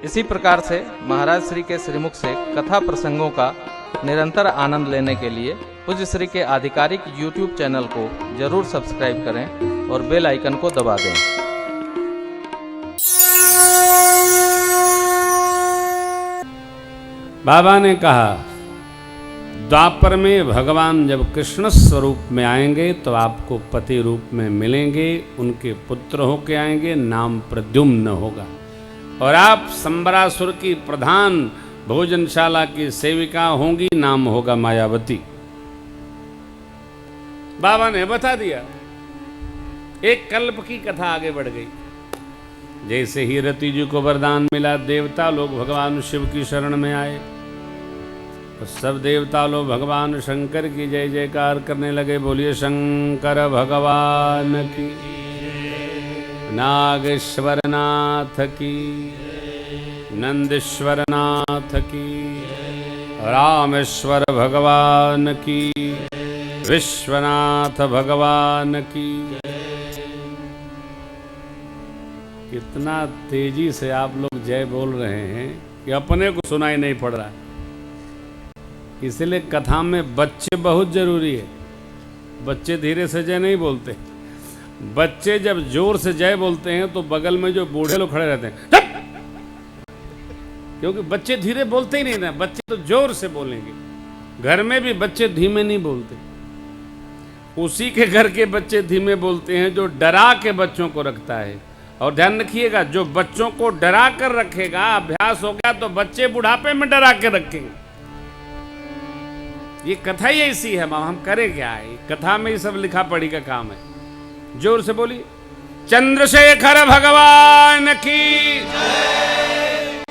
इसी प्रकार से महाराज श्री के श्रीमुख से कथा प्रसंगों का निरंतर आनंद लेने के लिए पूज्य श्री के आधिकारिक YouTube चैनल को जरूर सब्सक्राइब करें और बेल आइकन को दबा दें। बाबा ने कहा, द्वापर में भगवान जब कृष्ण स्वरूप में आएंगे तो आपको पति रूप में मिलेंगे, उनके पुत्र होके आएंगे, नाम प्रद्युम्न होगा और आप संबरासुर की प्रधान भोजनशाला की सेविका होंगी, नाम होगा मायावती। बाबा ने बता दिया। एक कल्प की कथा आगे बढ़ गई। जैसे ही रति जी को वरदान मिला, देवता लोग भगवान शिव की शरण में आए तो सब देवता लोग भगवान शंकर की जय जयकार करने लगे। बोलिए शंकर भगवान की, नागेश्वर नाथ की, नंदीश्वर नाथ की, रामेश्वर भगवान की, विश्वनाथ भगवान की। कितना तेजी से आप लोग जय बोल रहे हैं कि अपने को सुनाई नहीं पड़ रहा। इसलिए कथा में बच्चे बहुत जरूरी है। बच्चे धीरे से जय नहीं बोलते। बच्चे जब जोर से जय बोलते हैं तो बगल में जो बूढ़े लोग खड़े रहते हैं, क्योंकि बच्चे धीरे बोलते ही नहीं ना, बच्चे तो जोर से बोलेंगे। घर में भी बच्चे धीमे नहीं बोलते। उसी के घर के बच्चे धीमे बोलते हैं जो डरा के बच्चों को रखता है। और ध्यान रखिएगा, जो बच्चों को डरा कर रखेगा, अभ्यास हो गया तो बच्चे बुढ़ापे में डरा के रखेंगे। ये कथा ही ऐसी है। हम करें क्या है, कथा में ही सब लिखा पढ़ी का काम है। जोर से बोलिए, चंद्रशेखर भगवान की।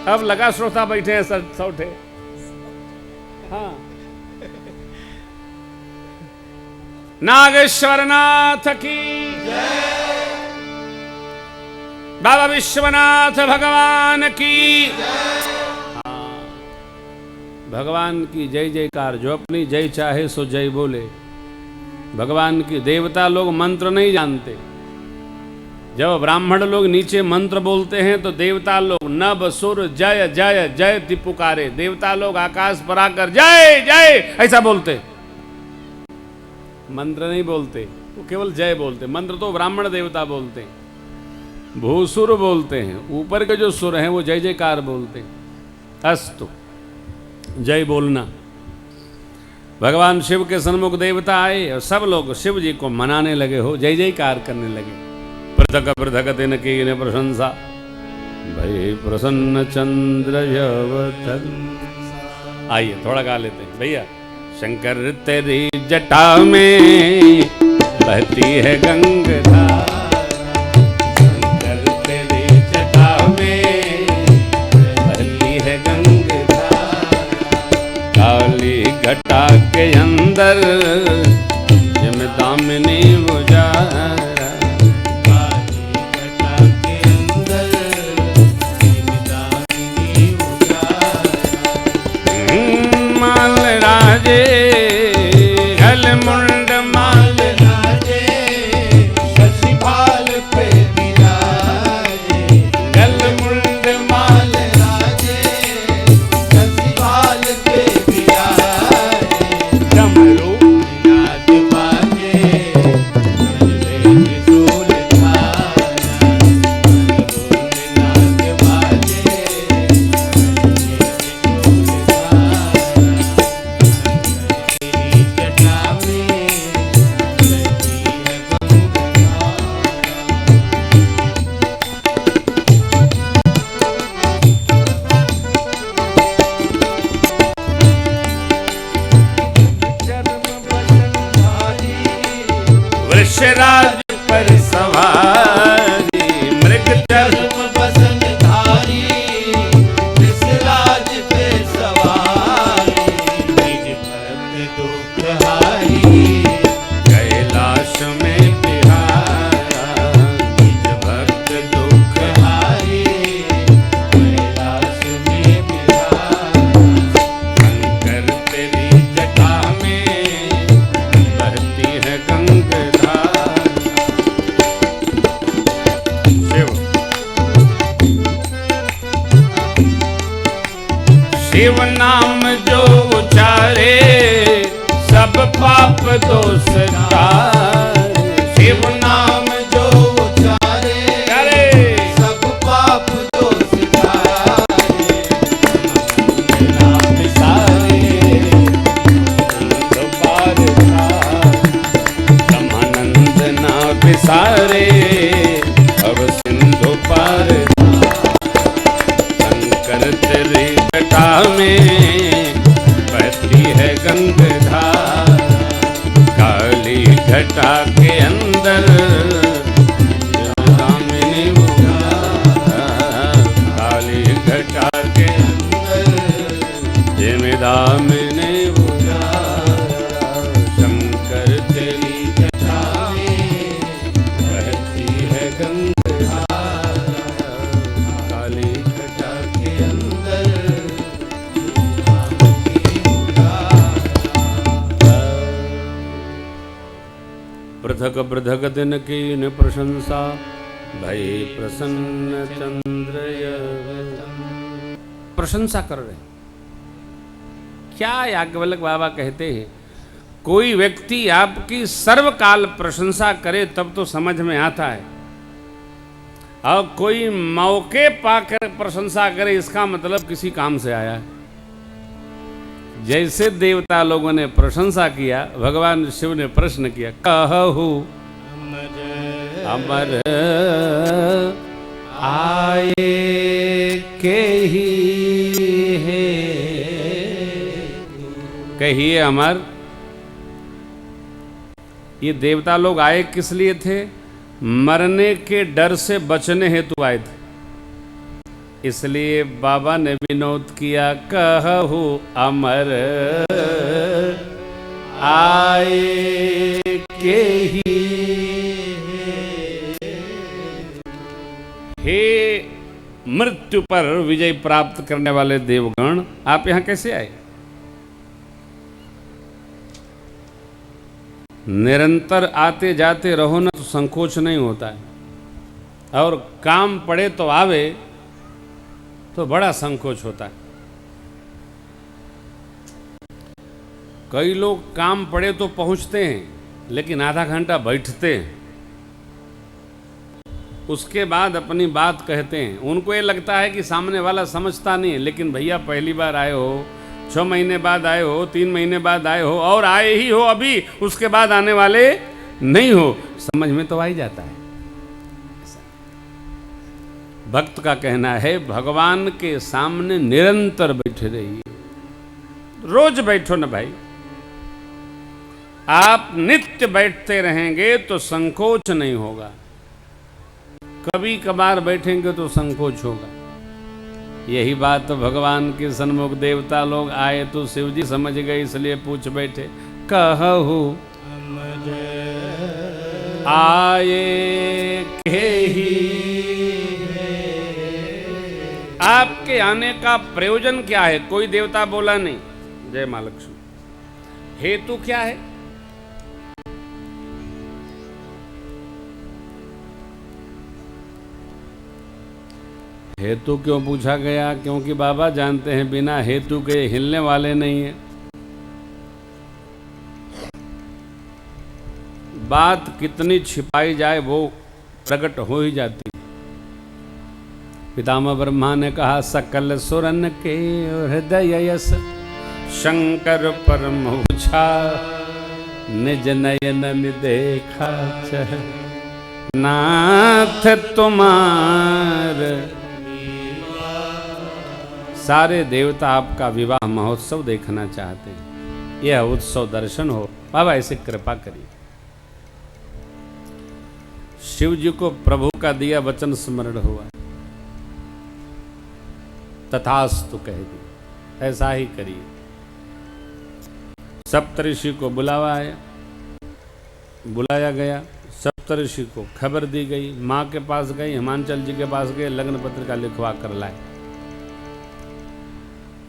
अब लगा श्रोता बैठे हैं सर सौठे। हाँ, नागेश्वर नाथ की, बाबा विश्वनाथ भगवान की। हाँ, भगवान की जय जयकार। जो अपनी जय चाहे सो जय बोले। भगवान की देवता लोग मंत्र नहीं जानते। जब ब्राह्मण लोग नीचे मंत्र बोलते हैं तो देवता लोग नभ सुर जय जय जय ति पुकारे। देवता लोग आकाश पर आकर जय जय ऐसा बोलते, मंत्र नहीं बोलते। वो केवल जय बोलते। मंत्र तो ब्राह्मण देवता बोलते हैं। भूसुर बोलते हैं, ऊपर के जो सुर हैं वो जय जयकार बोलते हैं। अस्तु, जय बोलना। भगवान शिव के सन्मुख देवता आए और सब लोग शिव जी को मनाने लगे हो, जय जयकार करने लगे। पृथक पृथक दिन की न प्रशंसा, भय प्रसन्न चंद्र यवतन। आइए थोड़ा गा लेते हैं भैया। शंकर तेरी जटा में बहती है गंगा, शंकर तेरी जटा में बहती है गंगा। काली घटा के अंदर जम दामिनी बुझारा, काली घटा के अंदर जम दामिनी बुझारा। माल राजे हल मुंड माल राजे, शशि भाल पे विराजे। गल मुंड माल राजे, शशि भाल पे विराजे। डमरू नाद बाजे, गले त्रिशूल धारा। डमरू नाद बाजे, गले त्रिशूल धारा। तेरी जटा में बहती है गंगा। वृषराज पर सवारी, मृग चर्म बसन धारी। वृषराज पे सवारी, निज भक्त दुख हारी। कैलाश में बिहारा, निज भक्त दुख हारी। कैलाश में बिहारा, शंकर तेरी जटा में बहती है गंगा धारा। शिव नाम जो उचारे सब पाप दोष तारे। शिव नाम जो उचारे सब पाप दोष तारे। नाम सारे पार ब्रह्मानंद ना बिसारे अब सिंधु पार। शंकर तेरी जटा में बहती है गंगाधार। काली घटा के अंदर दामिनी उधार। काली घटा के अंदर दामिनी उधार। शंकर तेरी जटा में बहती है गंगाधार। काली घटा के अंदर पृथक पृथक दिन की न प्रशंसा भय प्रसन्न चंद्र। प्रशंसा कर रहे क्या याज्ञवल्क्य बाबा कहते हैं, कोई व्यक्ति आपकी सर्वकाल प्रशंसा करे तब तो समझ में आता है, और कोई मौके पाकर प्रशंसा करे इसका मतलब किसी काम से आया है। जैसे देवता लोगों ने प्रशंसा किया, भगवान शिव ने प्रश्न किया, कहु अमर आए के ही है। कहिए अमर। ये देवता लोग आए किस लिए थे? मरने के डर से बचने हेतु आए थे। इसलिए बाबा ने विनोद किया, कहु अमर आए के ही। हे मृत्यु पर विजय प्राप्त करने वाले देवगण, आप यहां कैसे आए? निरंतर आते जाते रहो ना तो संकोच नहीं होता है, और काम पड़े तो आवे तो बड़ा संकोच होता है। कई लोग काम पड़े तो पहुंचते हैं लेकिन आधा घंटा बैठते हैं, उसके बाद अपनी बात कहते हैं। उनको ये लगता है कि सामने वाला समझता नहीं है, लेकिन भैया पहली बार आए हो, 6 महीने बाद आए हो, 3 महीने बाद आए हो, और आए ही हो अभी, उसके बाद आने वाले नहीं हो, समझ में तो आ ही जाता है। भक्त का कहना है भगवान के सामने निरंतर बैठे रहिए, रोज बैठो ना भाई। आप नित्य बैठते रहेंगे तो संकोच नहीं होगा, कभी कभार बैठेंगे तो संकोच होगा। यही बात तो भगवान के सन्मुख देवता लोग आए तो शिव जी समझ गए, इसलिए पूछ बैठे, कहु आए के ही। आपके आने का प्रयोजन क्या है? कोई देवता बोला नहीं। जय मां लक्ष्मी। हेतु क्या है? हेतु क्यों पूछा गया? क्योंकि बाबा जानते हैं बिना हेतु के हिलने वाले नहीं है। बात कितनी छिपाई जाए वो प्रकट हो ही जाती। पितामह ब्रह्मा ने कहा, सकल सुरन के हृदय यस शंकर परम उछा। निज नयन देखा चह नाथ तुम्हार। सारे देवता आपका विवाह महोत्सव देखना चाहते हैं, यह उत्सव दर्शन हो। बाबा ऐसे कृपा करिए। शिव जी को प्रभु का दिया वचन स्मरण हुआ, तथास्तु कह दी, ऐसा ही करिए। सप्तऋषि को बुलाया गया। सप्तऋषि को खबर दी गई, माँ के पास गई, हिमांचल जी के पास गए, लग्न पत्रिका लिखवा कर लाए।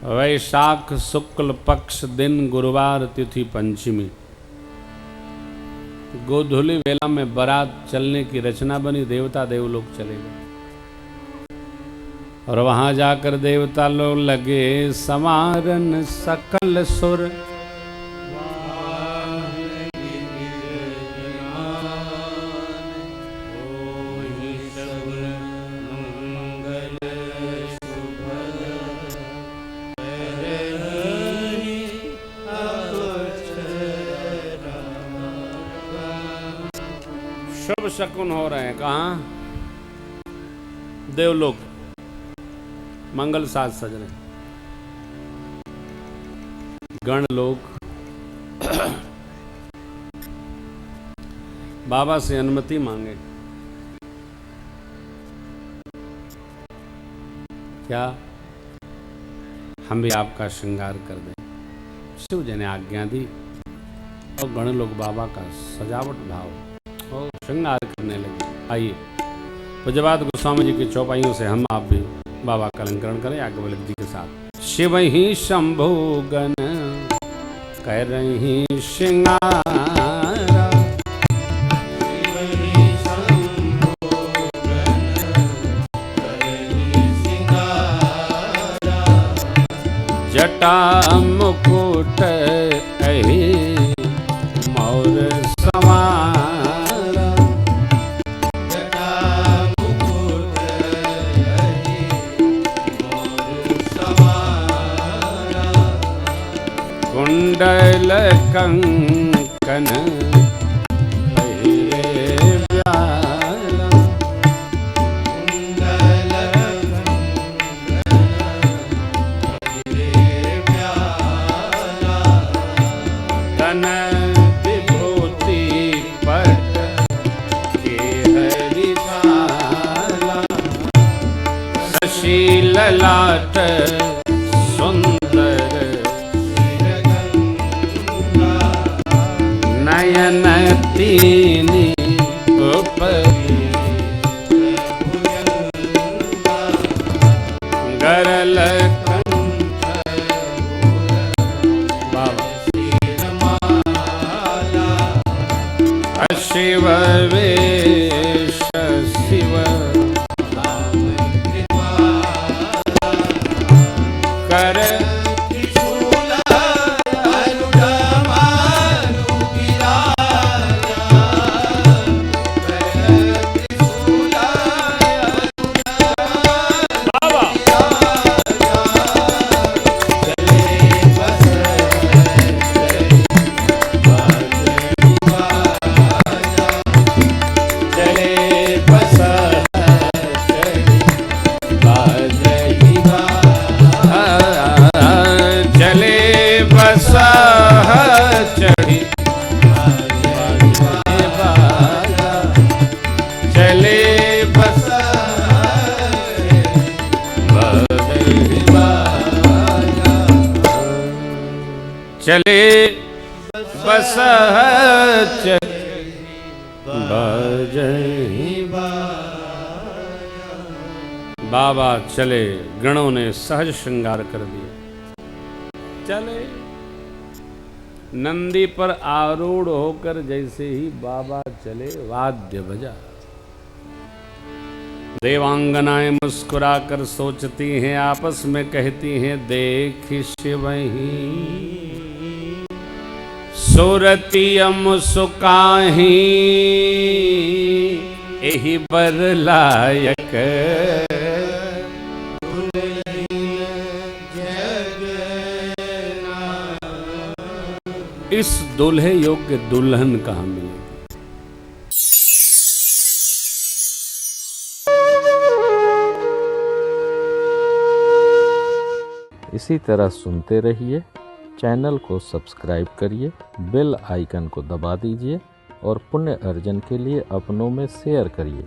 वैशाख शुक्ल पक्ष दिन गुरुवार तिथि पंचमी, गोधूली वेला में बारात चलने की रचना बनी। देवता देवलोक चले गए। और वहां जाकर देवता लोग लगे समारन सकल सुर। शुभ शकुन हो रहे हैं कहाँ? देवलोक, मंगल साज सज रहे हैं। गण लोग बाबा से अनुमति मांगे, क्या हम भी आपका श्रृंगार कर दें? शिव जी ने आज्ञा दी और गण लोग बाबा का सजावट भाव और श्रृंगार करने लगे। आइए पूज्यपाद गोस्वामी जी की चौपाइयों से हम आप भी बाबा का अलंकरण करें याज्ञवल्क्य जी के साथ। शिव ही शंभु गण कह रही श्रृंगारा, जटा मुकुट अहि मोर समारा, जटा मुकुट अहि मोर समारा, कुंडल कंकन पहिरे व्याला, कुंडल तन विभूति पट के हरिशाला, शशि ललाट सुंदर नयन तीनी उपरी गरल शिव वेश शिव कर चले बस बाबा चले, गणों ने सहज श्रृंगार कर दिया। चले नंदी पर आरूढ़ होकर जैसे ही बाबा चले, वाद्य बजा। देवांगनाएं मुस्कुराकर सोचती हैं, आपस में कहती हैं, देख शिव ही सुरतियम सुकाही एहि बर लायक, इस दुल्हे योग्य दुल्हन कहाँ मिलेगी? इसी तरह सुनते रहिए, चैनल को सब्सक्राइब करिए, बेल आइकन को दबा दीजिए और पुण्य अर्जन के लिए अपनों में शेयर करिए।